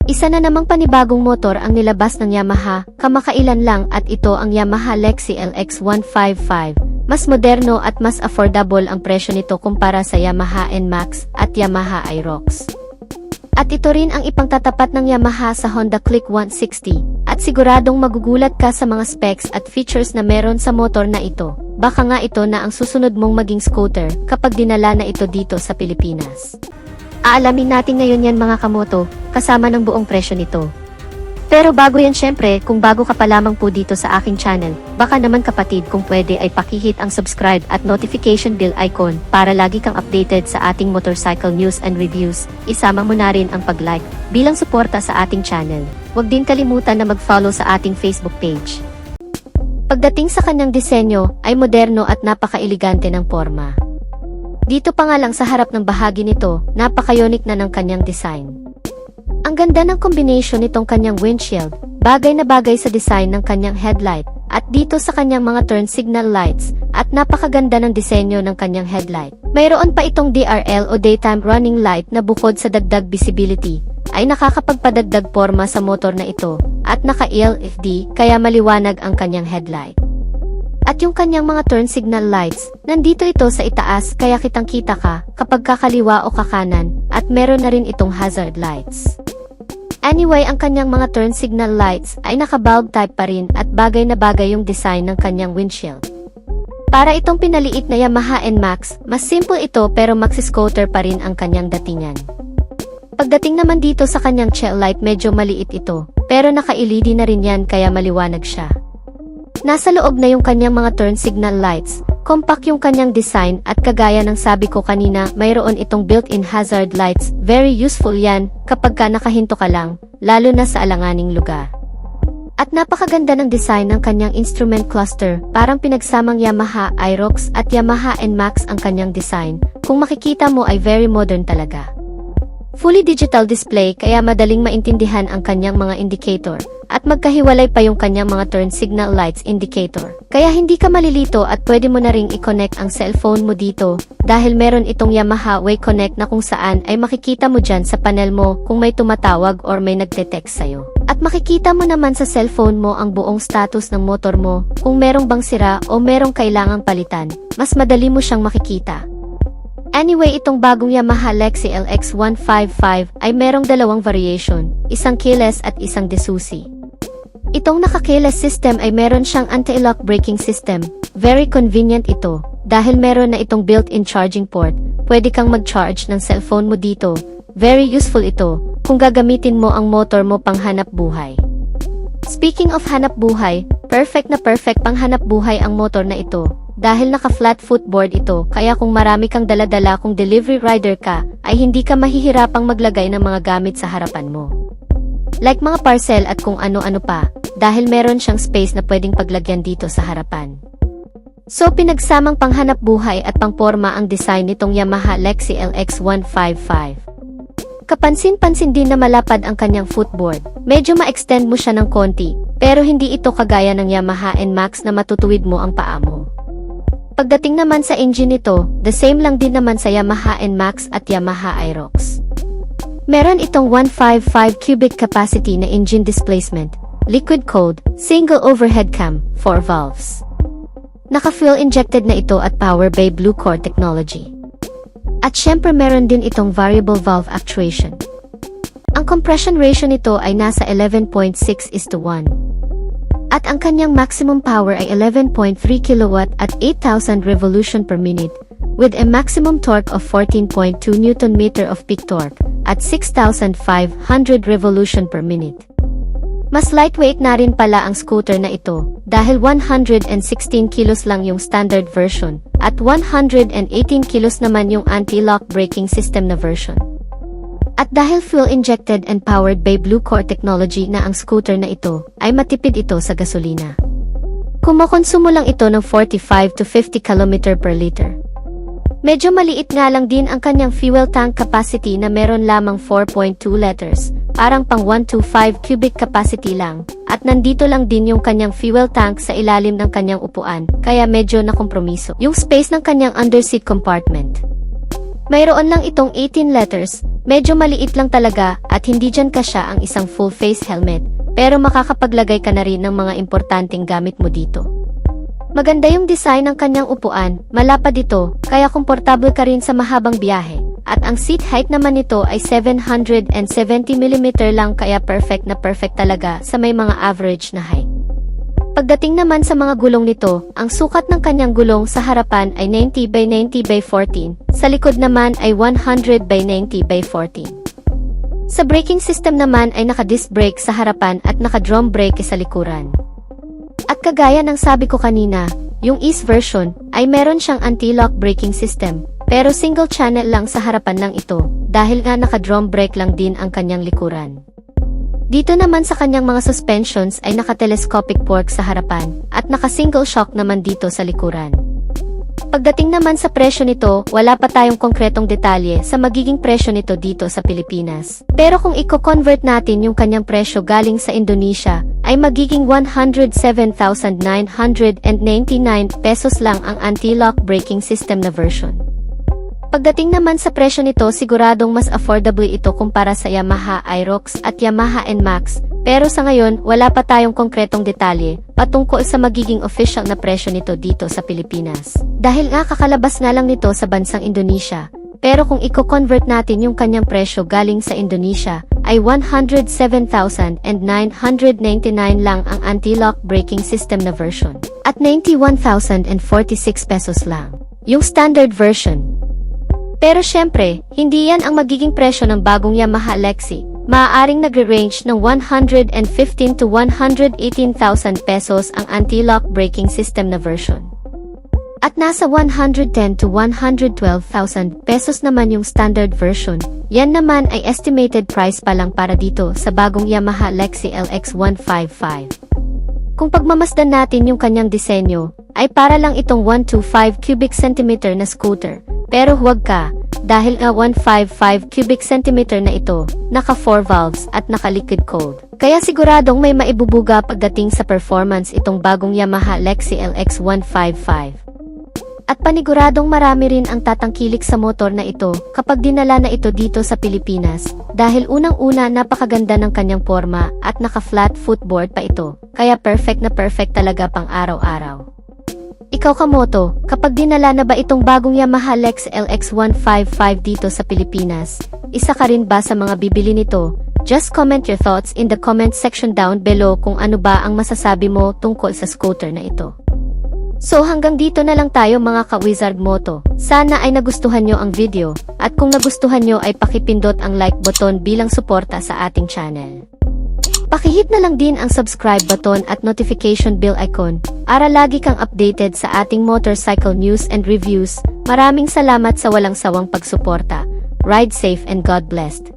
Isa na namang panibagong motor ang nilabas ng Yamaha, kamakailan lang at ito ang Yamaha Lexi LX155. Mas moderno at mas affordable ang presyo nito kumpara sa Yamaha NMAX at Yamaha Aerox. At ito rin ang ipangtatapat ng Yamaha sa Honda Click 160 at siguradong magugulat ka sa mga specs at features na meron sa motor na ito. Baka nga ito na ang susunod mong maging scooter kapag dinala na ito dito sa Pilipinas. Aalamin natin ngayon yan mga kamoto, kasama ng buong presyo nito. Pero bago yan syempre, kung bago ka pa lamang po dito sa aking channel, baka naman kapatid kung pwede ay pakihit ang subscribe at notification bell icon para lagi kang updated sa ating motorcycle news and reviews. Isama mo na rin ang pag-like bilang suporta sa ating channel. Huwag din kalimutan na mag-follow sa ating Facebook page. Pagdating sa kanyang disenyo, ay moderno at napaka-elegante ng forma. Dito pa nga lang sa harap ng bahagi nito, napaka-unique na ng kanyang design. Ang ganda ng combination nitong kanyang windshield, bagay na bagay sa design ng kanyang headlight, at dito sa kanyang mga turn signal lights, at napakaganda ng disenyo ng kanyang headlight. Mayroon pa itong DRL o daytime running light na bukod sa dagdag visibility, ay nakakapagpadagdag forma sa motor na ito, at naka-LFD kaya maliwanag ang kanyang headlight. At yung kanyang mga turn signal lights, nandito ito sa itaas kaya kitang-kita ka kapag kakaliwa o kakanan, at meron na rin itong hazard lights. Anyway, ang kanyang mga turn signal lights ay naka-bulb type pa rin at bagay na bagay yung design ng kanyang windshield. Para itong pinaliit na Yamaha NMAX, mas simple ito pero maxi-scooter pa rin ang kanyang datingan. Pagdating naman dito sa kanyang tail light, medyo maliit ito, pero naka-LED na rin yan kaya maliwanag siya. Nasa loob na yung kanyang mga turn signal lights, compact yung kanyang design at kagaya ng sabi ko kanina, mayroon itong built-in hazard lights, very useful yan kapag ka nakahinto ka lang, lalo na sa alanganing lugar. At napakaganda ng design ng kanyang instrument cluster, parang pinagsamang Yamaha Aerox at Yamaha NMAX ang kanyang design, kung makikita mo ay very modern talaga. Fully digital display kaya madaling maintindihan ang kanyang mga indicator, at magkahiwalay pa yung kanyang mga turn signal lights indicator. Kaya hindi ka malilito at pwede mo na ring i-connect ang cellphone mo dito, dahil meron itong Yamaha Way Connect na kung saan ay makikita mo dyan sa panel mo kung may tumatawag or may nagte-text sa'yo. At makikita mo naman sa cellphone mo ang buong status ng motor mo, kung merong bang sira o merong kailangang palitan, mas madali mo siyang makikita. Anyway, itong bagong Yamaha Lexi LX155 ay merong dalawang variation, isang keyless at isang desusi. Itong naka-keyless system ay meron siyang anti-lock braking system. Very convenient ito, dahil meron na itong built-in charging port. Pwede kang mag-charge ng cellphone mo dito. Very useful ito, kung gagamitin mo ang motor mo pang hanap buhay. Speaking of hanap buhay, perfect na perfect pang hanap buhay ang motor na ito. Dahil naka-flat footboard ito, kaya kung marami kang dala-dala kung delivery rider ka, ay hindi ka mahihirapang maglagay ng mga gamit sa harapan mo. Like mga parcel at kung ano-ano pa, dahil meron siyang space na pwedeng paglagyan dito sa harapan. So pinagsamang panghanap buhay at pangporma ang design nitong Yamaha Lexi LX155. Kapansin-pansin din na malapad ang kanyang footboard. Medyo ma-extend mo siya ng konti, pero hindi ito kagaya ng Yamaha NMAX na matutuwid mo ang paa mo. Pagdating naman sa engine nito, the same lang din naman sa Yamaha NMAX at Yamaha Aerox. Meron itong 155 cubic capacity na engine displacement, liquid cooled, single overhead cam, 4 valves. Naka-fuel injected na ito at power by Blue Core technology. At syempre meron din itong variable valve actuation. Ang compression ratio nito ay nasa 11.6:1. At ang kanyang maximum power ay 11.3 kW at 8,000 revolution per minute, with a maximum torque of 14.2 Nm of peak torque, at 6,500 revolution per minute. Mas lightweight na rin pala ang scooter na ito, dahil 116 kilos lang yung standard version, at 118 kilos naman yung anti-lock braking system na version. At dahil fuel-injected and powered by Blue Core technology na ang scooter na ito, ay matipid ito sa gasolina. Kumokonsumo lang ito ng 45 to 50 km per liter. Medyo maliit nga lang din ang kanyang fuel tank capacity na meron lamang 4.2 liters, parang pang 125 cubic capacity lang, at nandito lang din yung kanyang fuel tank sa ilalim ng kanyang upuan, kaya medyo nakompromiso yung space ng kanyang underseat compartment. Mayroon lang itong 18 letters, medyo maliit lang talaga at hindi dyan kasya ang isang full face helmet, pero makakapaglagay ka na rin ng mga importanteng gamit mo dito. Maganda yung design ng kanyang upuan, malapad ito, kaya komportable ka rin sa mahabang biyahe, at ang seat height naman nito ay 770mm lang kaya perfect na perfect talaga sa may mga average na height. Pagdating naman sa mga gulong nito, ang sukat ng kanyang gulong sa harapan ay 90x90x14, sa likod naman ay 100x90x14. Sa braking system naman ay naka-disc brake sa harapan at naka-drum brake sa likuran. At kagaya ng sabi ko kanina, yung Ease version ay meron siyang anti-lock braking system, pero single channel lang sa harapan lang ito, dahil nga naka-drum brake lang din ang kanyang likuran. Dito naman sa kanyang mga suspensions ay naka-telescopic fork sa harapan, at naka-single shock naman dito sa likuran. Pagdating naman sa presyo nito, wala pa tayong konkretong detalye sa magiging presyo nito dito sa Pilipinas. Pero kung i-convert natin yung kanyang presyo galing sa Indonesia, ay magiging 107,999 pesos lang ang anti-lock braking system na version. Pagdating naman sa presyo nito, siguradong mas affordable ito kumpara sa Yamaha Aerox at Yamaha NMAX, pero sa ngayon, wala pa tayong konkretong detalye patungkol sa magiging official na presyo nito dito sa Pilipinas. Dahil nga kakalabas nga lang nito sa bansang Indonesia, pero kung i-convert natin yung kanyang presyo galing sa Indonesia, ay 107,999 lang ang anti-lock braking system na version, at 91,046 pesos lang yung standard version. Pero syempre, hindi yan ang magiging presyo ng bagong Yamaha Lexi. Maaaring nagre-range ng 115 to 118,000 pesos ang anti-lock braking system na version. At nasa 110 to 112,000 pesos naman yung standard version. Yan naman ay estimated price pa lang para dito sa bagong Yamaha Lexi LX155. Kung pagmamasdan natin yung kanyang disenyo, ay para lang itong 125 cubic centimeter na scooter. Pero huwag ka, dahil nga 155 cubic centimeter na ito, naka 4 valves at naka liquid cooled. Kaya siguradong may maibubuga pagdating sa performance itong bagong Yamaha Lexi LX155. At paniguradong marami rin ang tatangkilik sa motor na ito kapag dinala na ito dito sa Pilipinas, dahil unang-una napakaganda ng kanyang forma at naka-flat footboard pa ito, kaya perfect na perfect talaga pang araw-araw. Ikaw kamoto, kapag dinala na ba itong bagong Yamaha Lexi LX155 dito sa Pilipinas, isa ka rin ba sa mga bibili nito? Just comment your thoughts in the comment section down below kung ano ba ang masasabi mo tungkol sa scooter na ito. So hanggang dito na lang tayo mga ka-Wizard Moto. Sana ay nagustuhan nyo ang video, at kung nagustuhan nyo ay pakipindot ang like button bilang suporta sa ating channel. Pakihit na lang din ang subscribe button at notification bell icon para lagi kang updated sa ating motorcycle news and reviews. Maraming salamat sa walang sawang pagsuporta. Ride safe and God blessed.